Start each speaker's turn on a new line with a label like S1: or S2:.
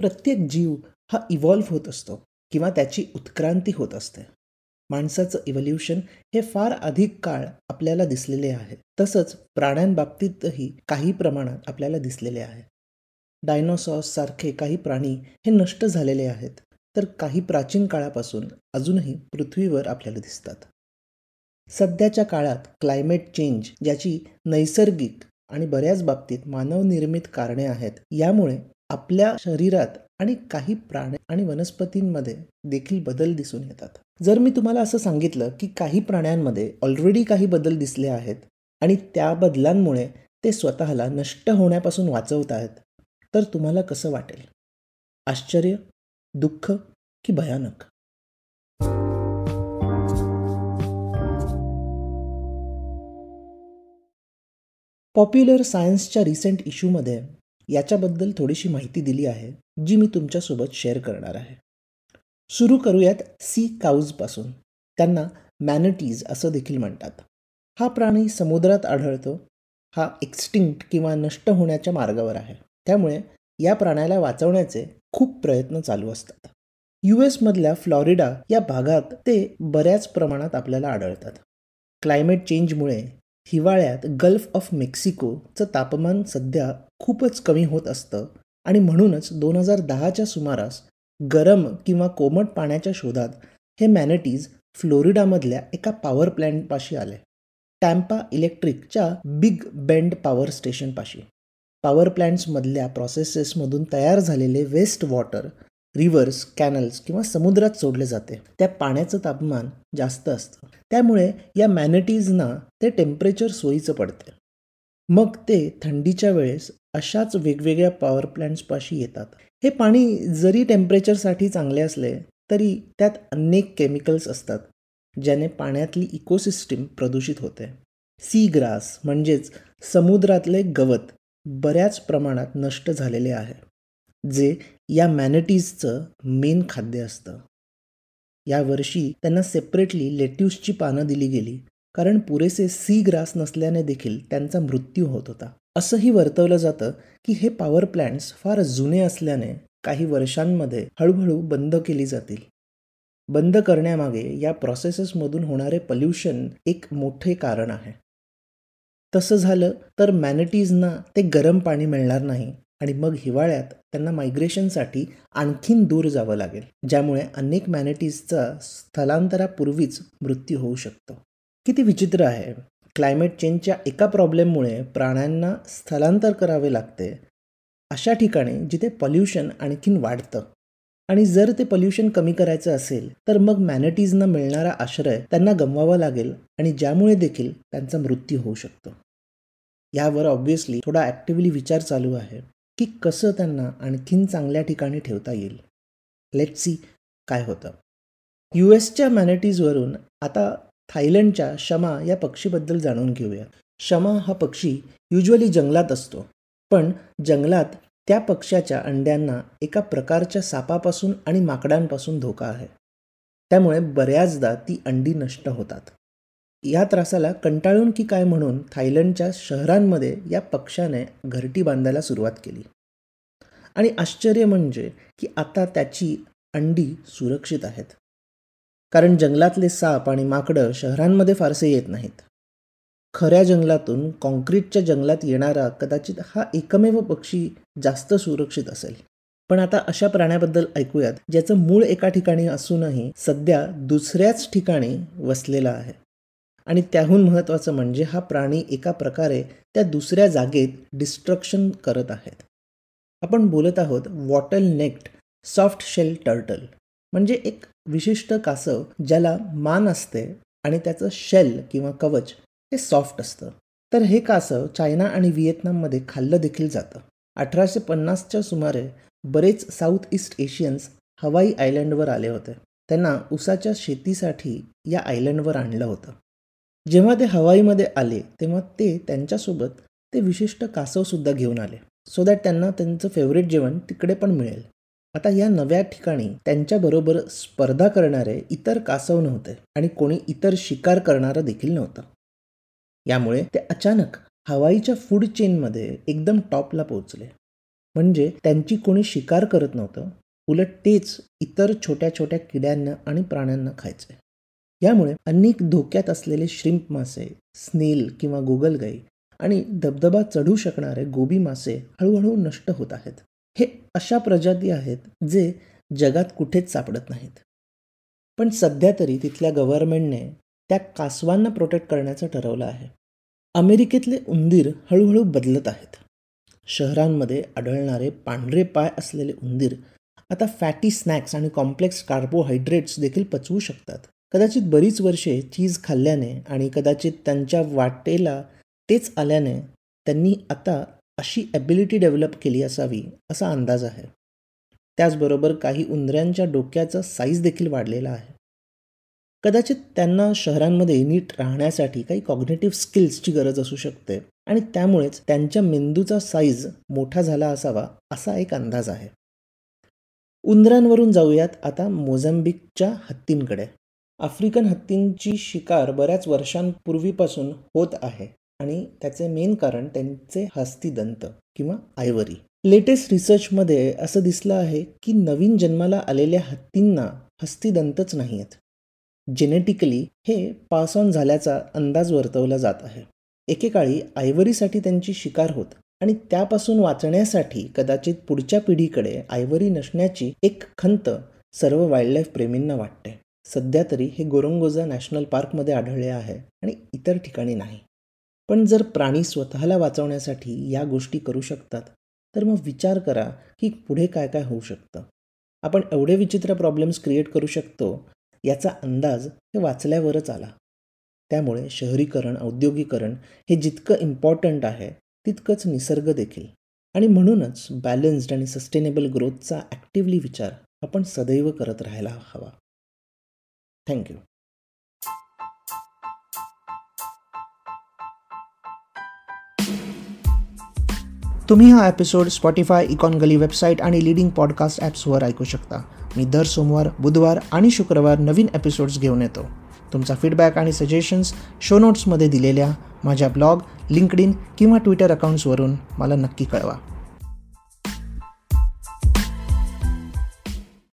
S1: प्रत्येक जीव हा इव्हॉल्व्ह होत असतो किंवा त्याची उत्क्रांती होत असते. माणसाचं इव्होल्युशन हे फार अधिक काळ आपल्याला दिसलेले आहे. तसंच प्राण्यांबाबतीतही काही प्रमाणात आपल्याला दिसलेले आहे. डायनोसॉर्स सारखे काही प्राणी हे नष्ट झालेले आहेत, तर काही प्राचीन काळापासून अजूनही पृथ्वीवर आपल्याला दिसतात. सध्याच्या काळात क्लायमेट चेंज ज्याची नैसर्गिक आणि बऱ्याच बाबतीत मानवनिर्मित कारणे आहेत, यामुळे आपल्या शरीरात आणि काही प्राणी आणि वनस्पतींमध्ये देखील बदल दिसून येतात. जर मी तुम्हाला असं सांगितलं की काही प्राण्यांमध्ये ऑलरेडी काही बदल दिसले आहेत आणि त्या बदलांमुळे ते स्वतःला नष्ट होण्यापासून वाचवत आहेत, तर तुम्हाला कसं वाटेल? आश्चर्य, दुःख की भयानक? पॉप्युलर सायन्सच्या रिसेंट इश्यूमध्ये याच्याबद्दल थोडीशी माहिती दिली आहे, जी मी तुमच्यासोबत शेअर करणार आहे. सुरू करूयात सी काऊजपासून. त्यांना मॅनटीज असं देखील म्हणतात. हा प्राणी समुद्रात आढळतो. हा एक्स्टिंक्ट किंवा नष्ट होण्याच्या मार्गावर आहे. त्यामुळे या प्राण्याला वाचवण्याचे खूप प्रयत्न चालू असतात. US मधल्या फ्लॉरिडा या भागात ते बऱ्याच प्रमाणात आपल्याला आढळतात. क्लायमेट चेंजमुळे हिवाळ्यात गल्फ ऑफ मेक्सिकोचं तापमान सध्या खूपच कमी होत असतं आणि म्हणूनच 2010च्या सुमारास गरम किंवा कोमट पाण्याच्या शोधात हे मॅनटीज फ्लोरिडामधल्या एका पॉवर प्लॅन्टपाशी आले. Tampa इलेक्ट्रिकच्या big bend power स्टेशनपाशी. Power प्लॅन्ट्समधल्या प्रोसेसेसमधून तयार झालेले वेस्ट वॉटर रिव्हर्स, कॅनल्स किंवा समुद्रात सोडले जाते. त्या पाण्याचं तापमान जास्त असतं. त्यामुळे या मॅनटीजना ते टेम्परेचर सोयीचं पडते. मग ते थंडीच्या वेळेस अशाच वेगवेगळ्या पॉवर प्लॅन्ट्सपाशी येतात. हे पाणी जरी टेम्परेचरसाठी चांगले असले तरी त्यात अनेक केमिकल्स असतात, ज्याने पाण्यातली इकोसिस्टीम प्रदूषित होते. सी ग्रास म्हणजेच समुद्रातले गवत बऱ्याच प्रमाणात नष्ट झालेले आहे, जे या मॅनटीजचं मेन खाद्य असतं. यावर्षी त्यांना सेपरेटली लेट्यूसची पानं दिली गेली, कारण पुरेसे सी ग्रास नसल्याने देखील त्यांचा मृत्यू होत होता. असंही वर्तवलं जातं की हे पॉवर प्लॅन्ट्स फार जुने असल्याने काही वर्षांमध्ये हळूहळू बंद केली जातील. बंद करण्यामागे या प्रोसेसेसमधून होणारे पोल्युशन एक मोठे कारण आहे. तसं झालं तर मॅनटीजना ते गरम पाणी मिळणार नाही आणि मग हिवाळ्यात त्यांना मायग्रेशनसाठी आणखीन दूर जावं लागेल, ज्यामुळे अनेक मॅनटीजचा स्थलांतरापूर्वीच मृत्यू होऊ शकतो. किती विचित्र आहे. क्लायमेट चेंजच्या एका प्रॉब्लेममुळे प्राण्यांना स्थलांतर करावे लागते अशा ठिकाणी जिथे पोल्युशन आणखीन वाढतं. आणि जर ते पोल्युशन कमी करायचं असेल तर मग मॅनटीजना मिळणारा आश्रय त्यांना गमवावा लागेल आणि ज्यामुळे देखील त्यांचा मृत्यू होऊ शकतो. यावर ऑब्व्हियसली थोडा ॲक्टिव्हली विचार चालू आहे की कसं त्यांना आणखीन चांगल्या ठिकाणी ठेवता येईल. लेट्स सी काय होतं. USच्या मॅनटीजवरून आता थायलंडच्या शमा या पक्षीबद्दल जाणून घेऊया. शमा हा पक्षी युज्युअली जंगलात असतो, पण जंगलात त्या पक्ष्याच्या अंड्यांना एका प्रकारच्या सापापासून आणि माकडांपासून धोका आहे. त्यामुळे बऱ्याचदा ती अंडी नष्ट होतात. या त्रासाला कंटाळून की काय म्हणून थायलंडच्या शहरांमध्ये या पक्ष्याने घरटी बांधायला सुरुवात केली. आणि आश्चर्य म्हणजे की आता त्याची अंडी सुरक्षित आहेत, कारण जंगलातले साप आणि माकडं शहरांमध्ये फारसे येत नाहीत. खऱ्या जंगलातून कॉन्क्रीटच्या जंगलात येणारा कदाचित हा एकमेव पक्षी जास्त सुरक्षित असेल. पण आता अशा प्राण्याबद्दल ऐकूयात ज्याचं मूळ एका ठिकाणी असूनही सध्या दुसऱ्याच ठिकाणी वसलेला आहे. आणि त्याहून महत्त्वाचं म्हणजे हा प्राणी एका प्रकारे त्या दुसऱ्या जागेत डिस्ट्रक्शन करत आहेत. आपण बोलत आहोत वॉटल नेक्ड सॉफ्ट शेल टर्टल, म्हणजे एक विशिष्ट कासव ज्याला मान असते आणि त्याचं शेल किंवा कवच हे सॉफ्ट असतं. तर हे कासव चायना आणि व्हिएतनाममध्ये खाल्लं देखील जातं. 1850च्या सुमारे बरेच साऊथ ईस्ट एशियन्स हवाई आयलंडवर आले होते. त्यांना ऊसाच्या शेतीसाठी या आयलंडवर आणलं होतं. जेव्हा ते हवाईमध्ये आले तेव्हा ते त्यांच्यासोबत ते विशिष्ट कासवसुद्धा घेऊन आले, सो दॅट त्यांना त्यांचं फेवरेट जेवण तिकडे पण मिळेल. आता या नव्या ठिकाणी त्यांच्याबरोबर स्पर्धा करणारे इतर कासव नव्हते आणि कोणी इतर शिकार करणारं देखील नव्हतं. यामुळे ते अचानक हवाईच्या फूड चेनमध्ये एकदम टॉपला पोहोचले. म्हणजे त्यांची कोणी शिकार करत नव्हतं, उलट तेच इतर छोट्या छोट्या किड्यांना आणि प्राण्यांना खायचे. यामुळे अनेक धोक्यात असलेले श्रिम्प मासे, स्नेल किंवा गोगलगाई आणि धबधबा चढू शकणारे गोबी मासे हळूहळू नष्ट होत आहेत. हे अशा प्रजाती आहेत जे जगात कुठेच सापडत नाहीत. पण सध्या तरी तिथल्या गव्हर्नमेंटने त्या कासवांना प्रोटेक्ट करण्याचं ठरवलं आहे. अमेरिकेतले उंदीर हळूहळू बदलत आहेत. शहरांमध्ये आढळणारे पांढरे पाय असलेले उंदीर आता फॅटी स्नॅक्स आणि कॉम्प्लेक्स कार्बोहायड्रेट्स देखील पचवू शकतात. कदाचित बरीच वर्षे चीज खाल्ल्याने आणि कदाचित त्यांच्या वाटेला तेच आल्याने त्यांनी आता अशी ॲबिलिटी डेव्हलप केली असावी असा अंदाज आहे. त्याचबरोबर काही उंदरांच्या डोक्याचा साईज देखील वाढलेला आहे. कदाचित त्यांना शहरांमध्ये नीट राहण्यासाठी काही कॉग्निटिव्ह स्किल्सची गरज असू शकते आणि त्यामुळेच त्यांच्या मेंदूचा साईज मोठा झाला असावा असा एक अंदाज आहे. उंदरांवरून जाऊयात आता मोझांबिकच्या हत्तींकडे. आफ्रिकन हत्तींची शिकार बऱ्याच वर्षांपूर्वीपासून होत आहे आणि त्याचे मेन कारण त्यांचे हस्तिदंत किंवा आयव्हरी. लेटेस्ट रिसर्चमध्ये असं दिसलं आहे की नवीन जन्माला आलेल्या हत्तींना हस्तिदंतच नाही आहेत. जेनेटिकली हे पास ऑन झाल्याचा अंदाज वर्तवला जात आहे. एकेकाळी आयव्हरीसाठी त्यांची शिकार होत आणि त्यापासून वाचण्यासाठी कदाचित पुढच्या पिढीकडे आयव्हरी नसण्याची एक खंत सर्व वाईल्डलाईफ प्रेमींना वाटते. सध्या तरी हे गोरोंगोजा नॅशनल पार्कमध्ये आढळले आहे आणि इतर ठिकाणी नाही. पण जर प्राणी स्वतःला वाचवण्यासाठी या गोष्टी करू शकतात तर मग विचार करा की पुढे काय काय होऊ शकतं. आपण एवढे विचित्र प्रॉब्लेम्स क्रिएट करू शकतो याचा अंदाज हे वाचल्यावरच आला. त्यामुळे शहरीकरण, औद्योगिकरण हे जितकं इम्पॉर्टंट आहे तितकंच निसर्ग देखील. आणि म्हणूनच बॅलन्स्ड आणि सस्टेनेबल ग्रोथचा ॲक्टिव्हली विचार आपण सदैव करत राहायला हवा. थँक्यू. तुम्ही हा एपिसोड स्पॉटिफाय, इकॉनगली वेबसाईट आणि लीडिंग पॉडकास्ट ॲप्सवर ऐकू शकता. मी दर सोमवार, बुधवार आणि शुक्रवार नवीन एपिसोड्स घेऊन येतो. तुमचा फीडबॅक आणि सजेशन्स शो नोट्समध्ये दिलेल्या माझ्या ब्लॉग, लिंक्डइन किंवा ट्विटर अकाउंट्सवरून मला नक्की कळवा.